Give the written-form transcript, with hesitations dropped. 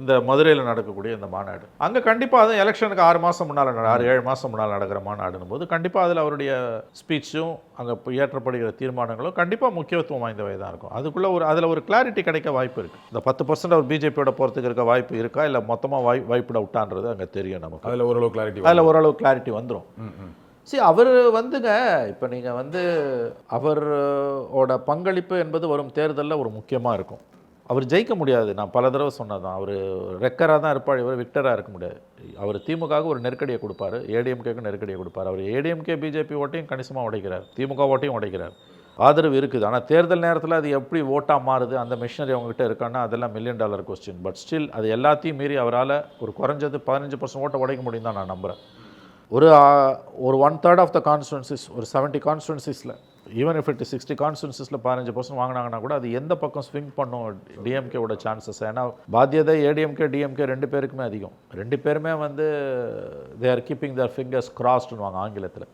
இந்த மதுரையில் நடக்கக்கூடிய இந்த மாநாடு. அங்கே கண்டிப்பாக அது எலெக்ஷனுக்கு 6 மாதம் முன்னால் 6-7 மாதம் முன்னால் நடக்கிற மாநாடுனும் போது கண்டிப்பாக அதில் அவருடைய ஸ்பீச்சும் அங்கே இயற்றப்படுகிற தீர்மானங்களும் கண்டிப்பாக முக்கியத்துவம் வாய்ந்தவை தான் இருக்கும். அதுக்குள்ளே அதில் ஒரு கிளாரிட்டி கிடைக்க வாய்ப்பு இருக்குது. இந்த 10% அவர் பிஜேபியோட போகிறதுக்கு இருக்க வாய்ப்பு இருக்கா, இல்லை மொத்தமாக வாய்ப்பிட விட்டான்றது அங்கே தெரியும் நமக்கு. அதில் ஓரளவு கிளாரிட்டி வந்துடும். அவர் வந்துங்க, இப்போ நீங்கள் அவரோட பங்களிப்பு என்பது வரும் தேர்தலில் ஒரு முக்கியமாக இருக்கும். அவர் ஜெயிக்க முடியாது. நான் பல தடவை சொன்னதான். அவர் ரெக்கராக தான் இருப்பார், இவர் விக்டராக இருக்க முடியாது. அவர் திமுகவுக்கு ஒரு நெருக்கடியை கொடுப்பார், ஏடிஎம்கேக்கு நெருக்கடியை கொடுப்பார். அவர் ஏடிஎம்கே பிஜேபி ஓட்டையும் கணிசமாக உடைக்கிறார், திமுக ஓட்டையும் உடைக்கிறார். ஆதரவு இருக்குது. ஆனால் தேர்தல் நேரத்தில் அது எப்படி ஓட்டாக மாறுது, அந்த மிஷினரி அவங்ககிட்ட இருக்கான்னா அதெல்லாம் $1 மில்லியன் கொஸ்டின். பட் ஸ்டில் அது எல்லாத்தையும் மீறி அவரால் ஒரு குறைஞ்சது 15% ஓட்டை உடைக்க முடியும் தான் நான் நம்புகிறேன். ஒரு 1/3 ஆஃப் த கான்ஸ்டுவன்சிஸ், ஒரு 70 கான்ஸ்டுவன்சிஸில், ஈவன் இஃப் இட் 60 கான்ஸ்டுவன்சிஸில் 15% வாங்கினாங்கன்னா கூட அது எந்த பக்கம் ஸ்விங் பண்ணும் டிஎம்கேவோட சான்சஸ். ஏன்னா பாத்தியதை ஏடிஎம்கே டிஎம்கே 2 பேருக்குமே அதிகம். 2 பேருமே they are keeping their fingers கிராஸ்டுன்னு வாங்க ஆங்கிலத்தில்.